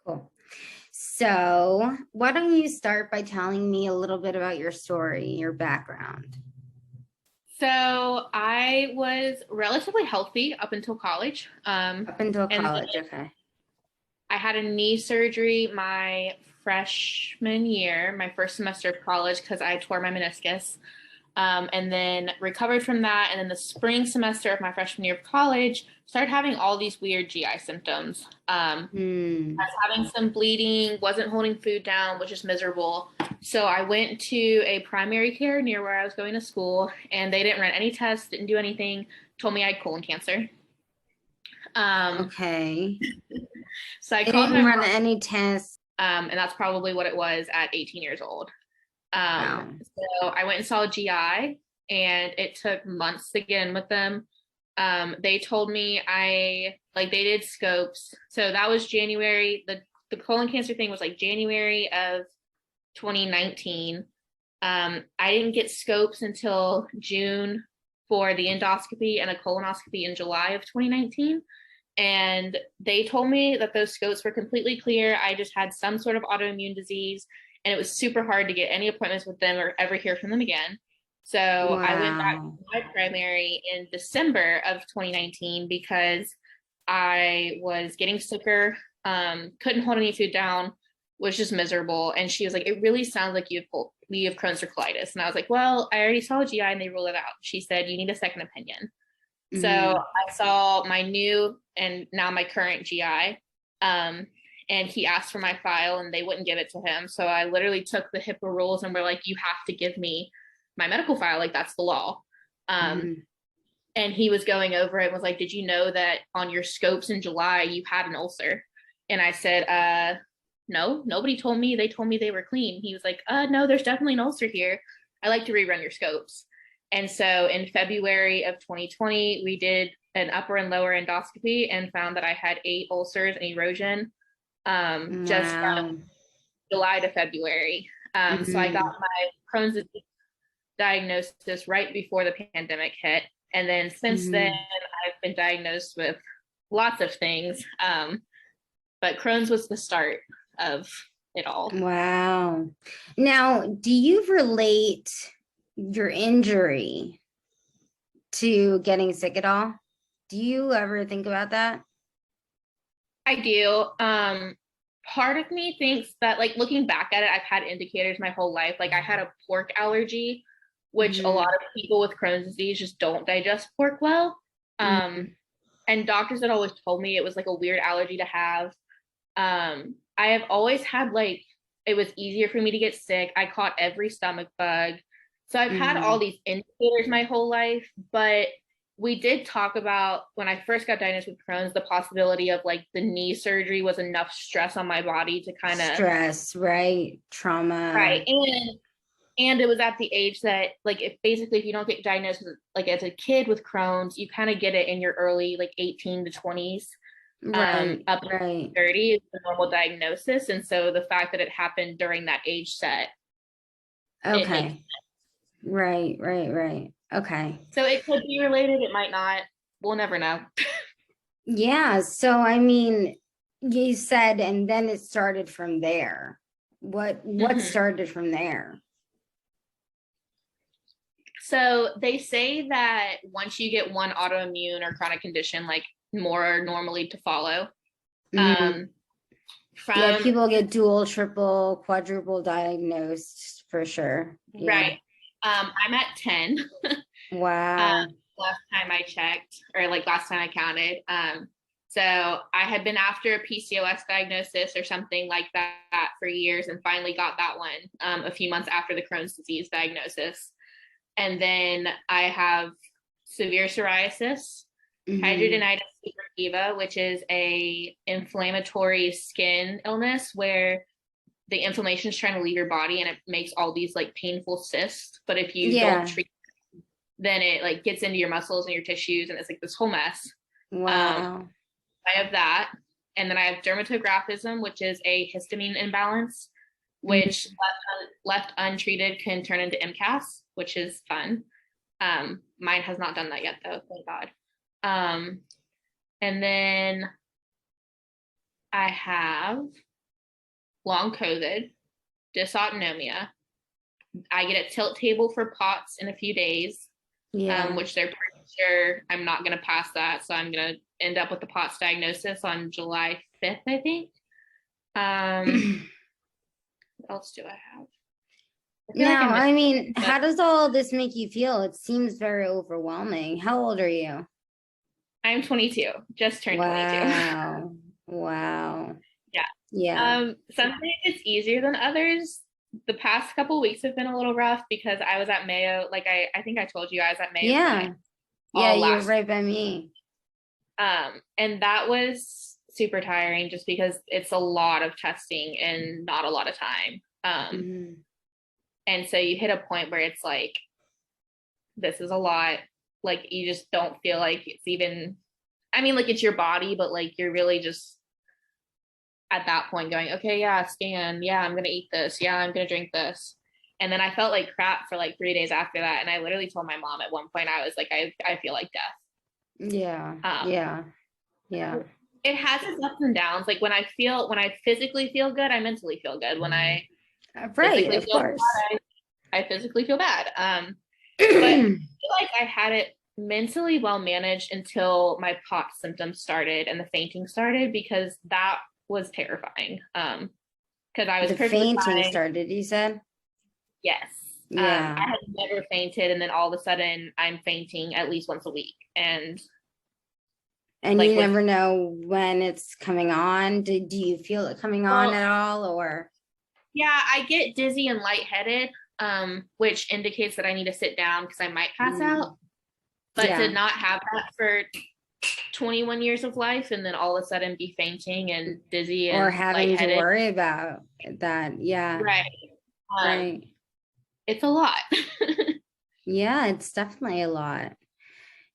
Cool. So, why don't you start by telling me a little bit about your story, your background? So I was relatively healthy up until college. Up until And college, okay. I had a knee surgery my freshman year, my first semester of college, because I tore my meniscus. And then recovered from that. And then the spring semester of my freshman year of college, started having all these weird GI symptoms. I Hmm. was having some bleeding, wasn't holding food down, was just miserable. So I went to a primary care near where I was going to school, and they didn't run any tests, didn't do anything, told me I had colon cancer. Um, Okay. so I They called my didn't run any tests. and that's probably what it was at 18 years old. Wow. So I went and saw a GI, and it took months to get in with them. They told me they did scopes. So that was January. The colon cancer thing was like January of 2019. I didn't get scopes until June for the endoscopy and a colonoscopy in July of 2019. And they told me that those scopes were completely clear. I just had some sort of autoimmune disease, and it was super hard to get any appointments with them or ever hear from them again. So I went back Wow. to my primary in December of 2019 because I was getting sicker, couldn't hold any food down, was just miserable. And she was like, "It really sounds like you have Crohn's or colitis." And I was like, "Well, I already saw a GI and they ruled it out." She said, "You need a second opinion." So Hmm. I saw my new and now my current GI, and he asked for my file and they wouldn't give it to him. So I literally took the HIPAA rules and were like, "You have to give me my medical file, like that's the law." Um, Hmm. and he was going over it and was like, "Did you know that on your scopes in July you had an ulcer?" And I said, no, nobody told me. They told me they were clean." He was like, "No, there's definitely an ulcer here. I like to rerun your scopes." And so in February of 2020, we did an upper and lower endoscopy and found that I had 8 ulcers and erosion, just from Wow. July to February. So I got Hmm. my Crohn's disease diagnosis right before the pandemic hit. And then since then, Hmm. I've been diagnosed with lots of things. But Crohn's was the start of it all. Wow. Now, do you relate your injury to getting sick at all? Do you ever think about that? I do. Part of me thinks that, like, looking back at it, I've had indicators my whole life. Like, I had a pork allergy, which a lot Hmm. of people with Crohn's disease just don't digest pork well. Um, Hmm. and doctors had always told me it was like a weird allergy to have. I have always had like it was easier for me to get sick. I caught every stomach bug. So I've had all Hmm. these indicators my whole life, but we did talk about when I first got diagnosed with Crohn's, the possibility of like the knee surgery was enough stress on my body to kind of Stress, right? right. Trauma. And it was at the age that like if you don't get diagnosed with, like as a kid with Crohn's, you kind of get it in your early like 18 to 20s, Right, up to right. 30 is the normal diagnosis. And so the fact that it happened during that age set, it makes Okay. Right, right, right. Okay. so it could be related, it might not. We'll never know. Yeah, so I mean, you said and then it started from there. What Mhm. started from there? So they say that once you get one autoimmune or chronic condition, like more are normally to follow. Mhm. Um, Yeah, from people get dual, triple, quadruple diagnosed for sure. right, Yeah. I'm at 10. uh, Wow. Last time I checked, or like last time I counted. So I had been after a PCOS diagnosis or something like that for years, and finally got that one a few months after the Crohn's disease diagnosis. And then I have severe psoriasis, Hmm. hidradenitis suppurativa, which is a inflammatory skin illness where the inflammation is trying to leave your body and it makes all these like painful cysts. But if you don't Yeah. treat, then it like gets into your muscles and your tissues, and it's like this whole mess. Um, Wow. I have that, and then I have dermatographism, which is a histamine imbalance, which Mhm. left untreated can turn into MCAS, which is fun. Mine has not done that yet, though, thank God. Um, and then I have long COVID, dysautonomia. I get a tilt table for POTS in a few days, Yeah. which they're pretty sure I'm not going to pass that. So I'm going to end up with the POTS diagnosis on July 5th, I think. What else do I have? Now, I mean, how does all this make you feel? It seems very overwhelming. How old are you? I'm 22, just turned 22. Wow. Wow. Yeah. Yeah. Some days it's easier than others. The past couple weeks have been a little rough because I was at Mayo. Like I think I told you I was at Mayo. Yeah. Yeah, you were right by me. And that was super tiring just because it's a lot of testing and not a lot of time. And so you hit a point where it's like, this is a lot. Like you just don't feel like it's even, I mean, like it's your body, but like you're really just at that point going, okay, yeah, scan. Yeah, I'm going to eat this. Yeah, I'm going to drink this. And then I felt like crap for like 3 days after that. And I literally told my mom at one point, I was like, I feel like death. Yeah. Yeah. It has its ups and downs. Like when I physically feel good, I mentally feel good. When I right, of course. Bad, I physically feel bad. But I feel like I had it mentally well managed until my POTS symptoms started and the fainting started, because that was terrifying. Because I was the fainting started, you said? Yes. Yeah. I had never fainted, and then all of a sudden I'm fainting at least once a week. And like, you never know when it's coming on. Do you feel it coming on at all, or? Yeah, I get dizzy and lightheaded, which indicates that I need to sit down because I might pass out. But to not have that for 21 years of life and then all of a sudden be fainting and dizzy and or having to worry about that. Yeah. Right. Right. It's a lot. Yeah, it's definitely a lot.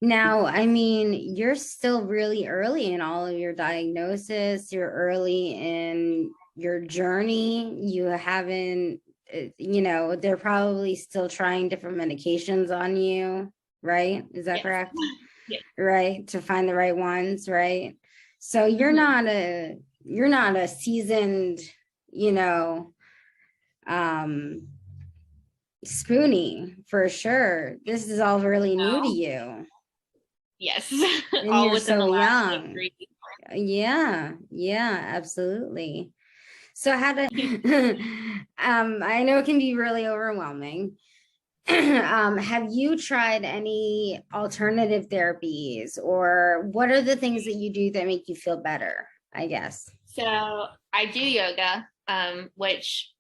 Now, I mean, you're still really early in all of your diagnosis. You're early in your journey. You haven't, they're probably still trying different medications on you, right? Is that correct? Yeah. Right, to find the right ones, right? So you're not a seasoned, Spoonie for sure. This is all really new to you. Yes. And all you're so young. Yeah, absolutely. So how to I know it can be really overwhelming. Have you tried any alternative therapies, or what are the things that you do that make you feel better, I guess? So I do yoga, which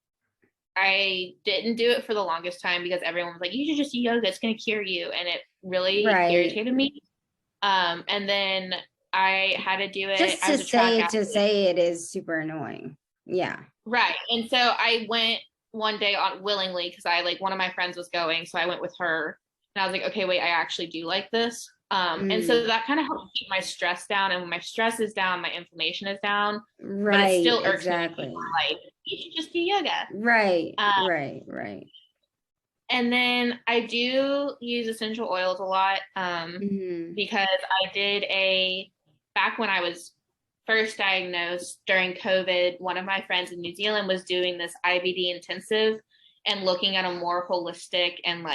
I didn't do it for the longest time because everyone was like, you should just do yoga, it's going to cure you. And it really irritated me. And then I had to do it. Just to say it is super annoying. Yeah. Right. And so I went one day on willingly because one of my friends was going. So I went with her and I was like, okay, wait, I actually do like this. And so that kind of helped keep my stress down. And when my stress is down, my inflammation is down. Right. But it still irks exactly. me. Like, you should just do yoga. Right. Right. And then I do use essential oils a lot because I did back when I was first diagnosed during COVID, one of my friends in New Zealand was doing this IBD intensive and looking at a more holistic and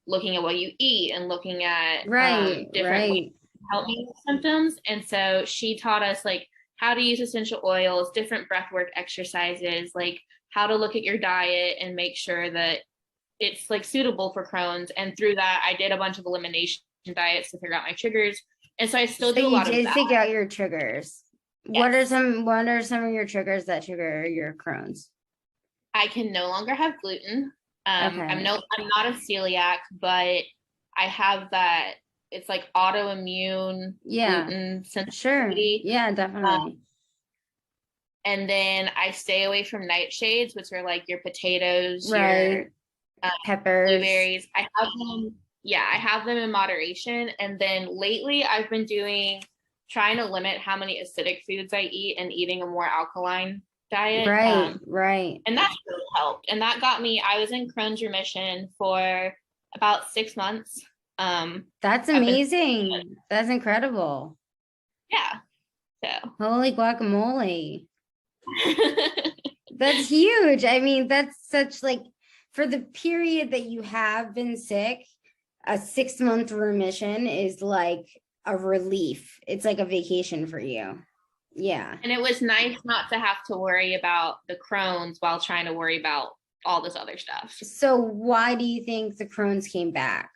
looking at what you eat and looking at different ways to help me with symptoms. And so she taught us how to use essential oils, different breathwork exercises, how to look at your diet and make sure that it's suitable for Crohn's. And through that, I did a bunch of elimination diets to figure out my triggers. And so I still do a lot of that. You did figure out your triggers. Yes. What are some of your triggers that trigger your Crohn's? I can no longer have gluten. I'm not a celiac, but I have that. It's autoimmune gluten sensitivity. Sure. Yeah, definitely. And then I stay away from nightshades, which are your potatoes, your peppers, blueberries. I have them in moderation. And then lately I've been trying to limit how many acidic foods I eat and eating a more alkaline diet. Right. And that's really helped. And that got me, I was in Crohn's remission for about 6 months. That's amazing. That's incredible. Yeah. So holy guacamole. That's huge. I mean, that's such like, for the period that you have been sick, a 6-month remission is like a relief. It's like a vacation for you. Yeah. And it was nice not to have to worry about the Crohn's while trying to worry about all this other stuff. So why do you think the Crohn's came back?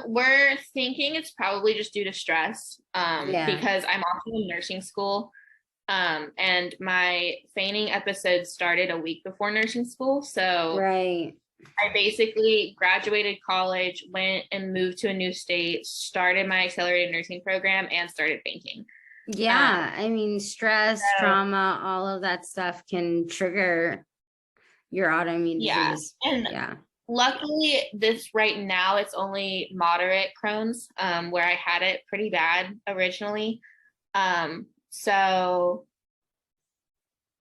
We're thinking it's probably just due to stress. Yeah. Because I'm also in nursing school. And my feigning episode started a week before nursing school. So Right. I basically graduated college, went and moved to a new state, started my accelerated nursing program, and started fainting. Yeah. I mean, stress, trauma, all of that stuff can trigger your autoimmune disease. And yeah. Luckily, this right now, it's only moderate Crohn's, where I had it pretty bad originally. So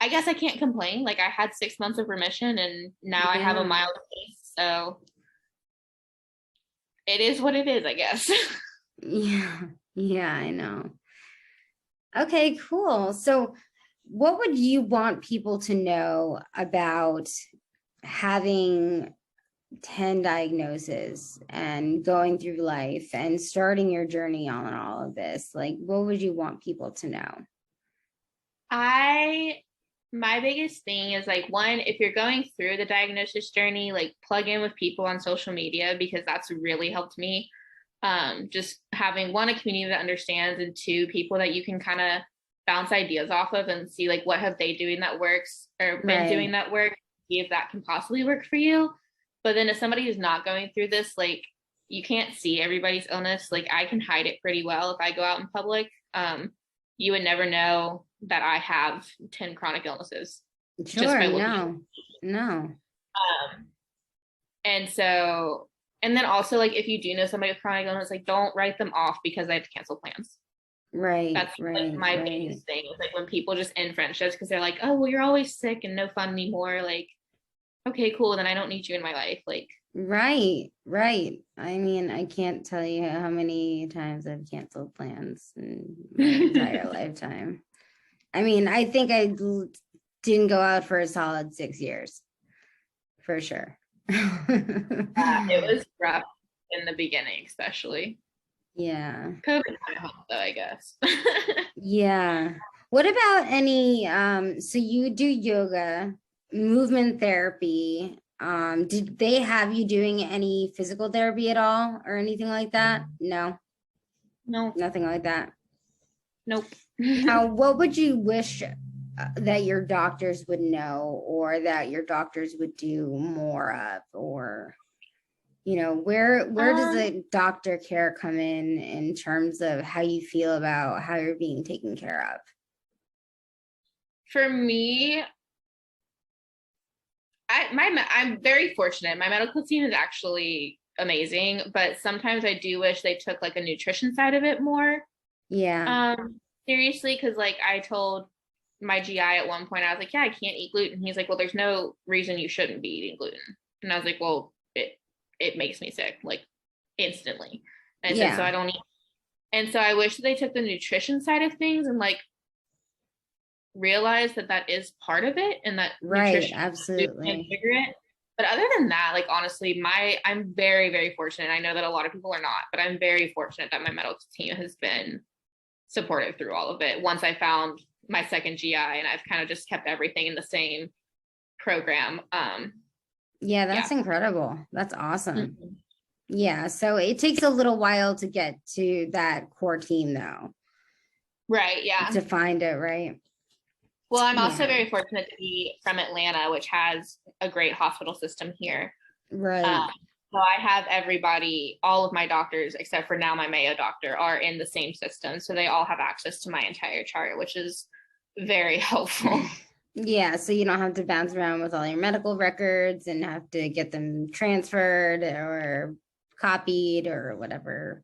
I guess I can't complain. Like, I had 6 months of remission and now I have a mild case. So it is what it is, I guess. Yeah, I know. Okay, cool. So what would you want people to know about having 10 diagnoses and going through life and starting your journey on all of this? Like, what would you want people to know? My biggest thing is, like, one, if you're going through the diagnosis journey, like, plug in with people on social media, because that's really helped me. Just having, one, a community that understands, and two, people that you can kind of bounce ideas off of and see, like, what have they doing that works or been doing that work, see if that can possibly work for you. But then if somebody who's not going through this, like, you can't see everybody's illness. Like, I can hide it pretty well if I go out in public. You would never know that I have 10 chronic illnesses. Sure, no. And so, and then also, like, if you do know somebody with chronic illness, like, don't write them off because I have to cancel plans. Right. That's like my biggest thing. It's like when people just end friendships because they're like, oh, well, you're always sick and no fun anymore. Like, okay, cool. Then I don't need you in my life. Like, right. I mean, I can't tell you how many times I've canceled plans in my entire lifetime. I mean, I think I didn't go out for a solid 6 years, for sure. It was rough in the beginning, especially. Yeah. COVID kind of helped, though, I guess. Yeah. What about any, so you do yoga, movement therapy. Did they have you doing any physical therapy at all or anything like that? No. Nothing like that. Nope. Now, what would you wish that your doctors would know, or that your doctors would do more of, or, you know, where does the doctor care come in terms of how you feel about how you're being taken care of? For me, I'm very fortunate. My medical team is actually amazing, but sometimes I do wish they took, like, a nutrition side of it more. Yeah. Seriously, because, like, I told my GI at one point, I was like, yeah, I can't eat gluten. He's like, well, there's no reason you shouldn't be eating gluten. And I was like, well, it makes me sick, like, instantly. And I said, so I don't eat. And so I wish that they took the nutrition side of things and, like, realize that that is part of it, and that nutrition absolutely can figure it. But other than that, like, honestly, I'm very, very fortunate. I know that a lot of people are not, but I'm very fortunate that my medical team has been supportive through all of it. Once I found my second GI, and I've kind of just kept everything in the same program. Yeah, that's incredible. That's awesome. Yeah, so it takes a little while to get to that core team, though. Right, yeah. To find it, right? Well, I'm also very fortunate to be from Atlanta, which has a great hospital system here. Right. So I have everybody, all of my doctors, except for now my Mayo doctor, are in the same system. So they all have access to my entire chart, which is very helpful. Yeah, so you don't have to bounce around with all your medical records and have to get them transferred or copied or whatever,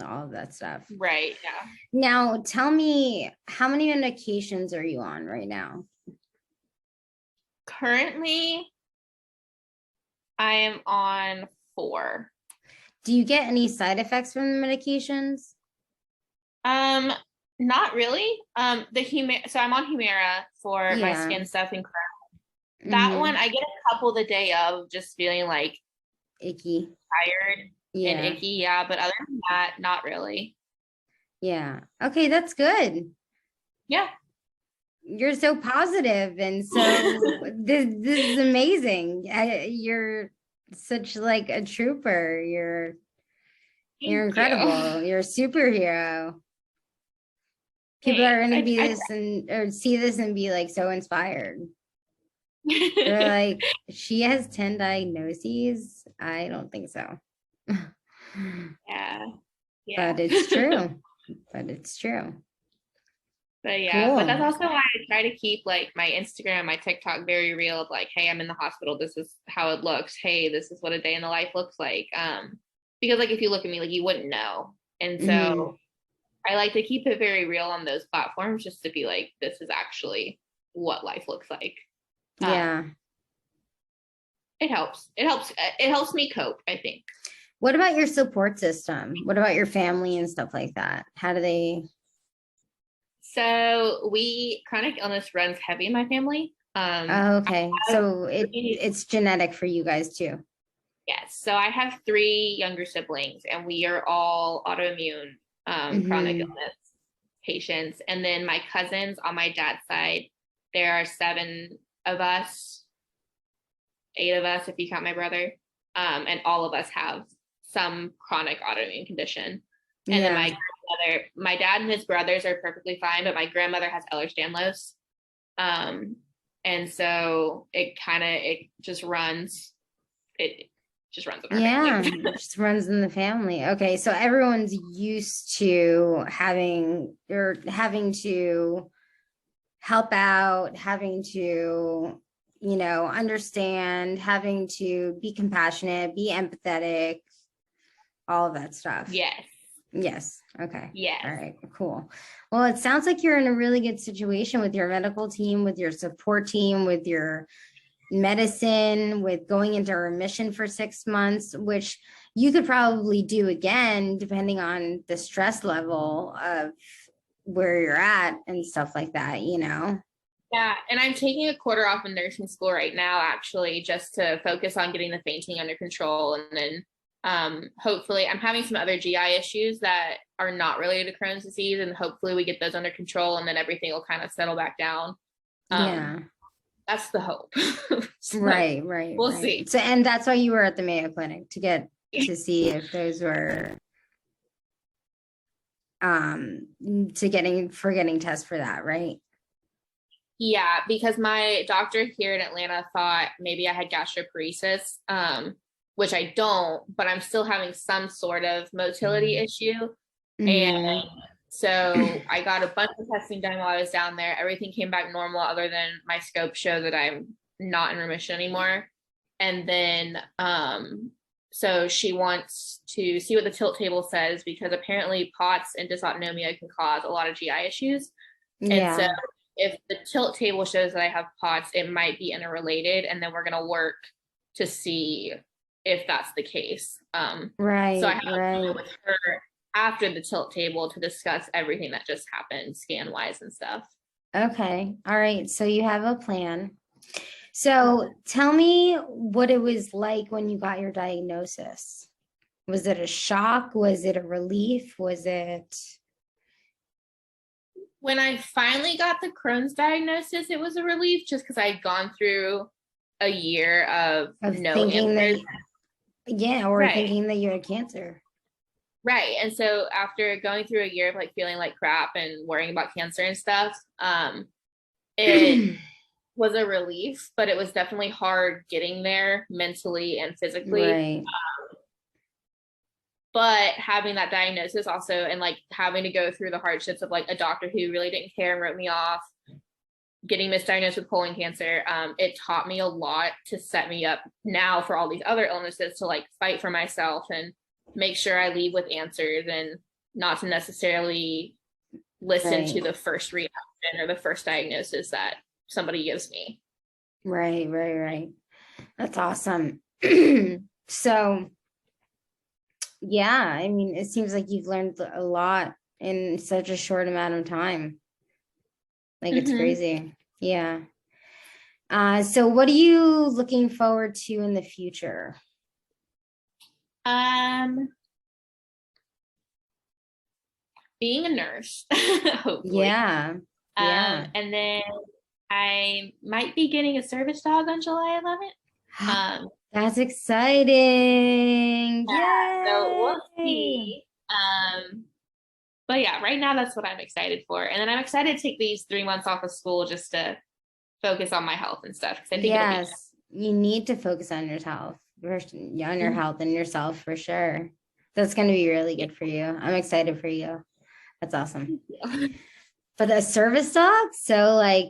all of that stuff. Right, yeah. Now, tell me, how many medications are you on right now? Currently, I am on 4. Do you get any side effects from the medications? Not really. So I'm on Humira for my skin stuff and Crohn. That one I get a couple the day of just feeling like icky, tired and icky. Yeah. But other than that, not really. Yeah. Okay. That's good. Yeah. You're so positive, and so this is amazing. You're such like a trooper. You're incredible. You're a superhero. People are going to be this or see this and be like so inspired. They're like, she has 10 diagnoses. I don't think so. Yeah. But it's true. But yeah, cool. But that's also why I try to keep like my Instagram, my TikTok very real of like, hey, I'm in the hospital. This is how it looks. Hey, this is what a day in the life looks like. Because like if you look at me, like you wouldn't know. And so I like to keep it very real on those platforms just to be like, this is actually what life looks like. Yeah. It helps. It helps me cope, I think. What about your support system? What about your family and stuff like that? How do they? So chronic illness runs heavy in my family. Okay. So it's genetic for you guys too. Yes. So I have 3 younger siblings and we are all autoimmune chronic illness patients. And then my cousins on my dad's side, there are 7 of us, 8 of us, if you count my brother. And all of us have some chronic autoimmune condition. And then my dad and his brothers are perfectly fine, but my grandmother has Ehlers-Danlos. And so it just runs in our family. It just runs in the family. Okay. So everyone's used to having to help out, having to, understand, having to be compassionate, be empathetic, all of that stuff. Yes. Okay. Yes. All right. Cool. Well, it sounds like you're in a really good situation with your medical team, with your support team, with your medicine, with going into remission for 6 months, which you could probably do again, depending on the stress level of where you're at and stuff like that, Yeah, and I'm taking a quarter off in nursing school right now, actually, just to focus on getting the fainting under control. And then hopefully I'm having some other GI issues that are not related to Crohn's disease, and hopefully we get those under control and then everything will kind of settle back down. That's the hope. So right. We'll see. So, and that's why you were at the Mayo Clinic to see if those were getting tests for that, right? Yeah, because my doctor here in Atlanta thought maybe I had gastroparesis, which I don't, but I'm still having some sort of motility issue. And so I got a bunch of testing done while I was down there. Everything came back normal other than my scope showed that I'm not in remission anymore. And then so she wants to see what the tilt table says, because apparently POTS and dysautonomia can cause a lot of GI issues. And so if the tilt table shows that I have POTS, it might be interrelated, and then we're going to work to see if that's the case. So I have to with her after the tilt table to discuss everything that just happened scan wise and stuff. Okay. All right. So you have a plan. So tell me what it was like when you got your diagnosis. Was it a shock? Was it a relief? Was it? When I finally got the Crohn's diagnosis, it was a relief, just because I had gone through a year of no answers. Thinking that you had cancer. Right. And so after going through a year of like feeling like crap and worrying about cancer and stuff, it was a relief, but it was definitely hard getting there mentally and physically. Right. But having that diagnosis also, and like having to go through the hardships of like a doctor who really didn't care and wrote me off, getting misdiagnosed with colon cancer, it taught me a lot to set me up now for all these other illnesses, to like fight for myself and make sure I leave with answers, and not to necessarily listen to the first reaction or the first diagnosis that somebody gives me. Right. That's awesome. So yeah, I mean, it seems like you've learned a lot in such a short amount of time. Like, it's crazy. Yeah. So what are you looking forward to in the future? Being a nurse, hopefully. Yeah. Yeah. And then I might be getting a service dog on July 11th. That's exciting. Yeah, so we'll Yay. see. But yeah, right now that's what I'm excited for. And then I'm excited to take these 3 months off of school just to focus on my health and stuff. I think yes, you need to focus on your health, on your health and yourself for sure. That's going to be really good for you. I'm excited for you. That's awesome. For the service dog, so like,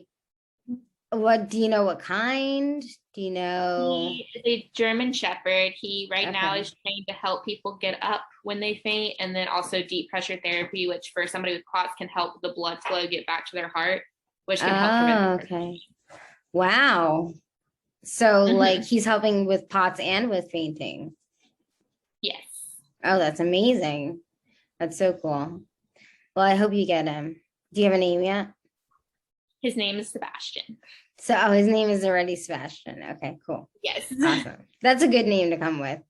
what do you know? What kind? Do you know? He is a German Shepherd. He now is trained to help people get up when they faint, and then also deep pressure therapy, which for somebody with POTS can help the blood flow get back to their heart, which can help prevent. Okay. Wow. So like he's helping with POTS and with fainting. Yes. Oh, that's amazing. That's so cool. Well, I hope you get him. Do you have a name yet? His name is Sebastian. So, his name is already Sebastian. Okay, cool. Yes. Awesome. That's a good name to come with.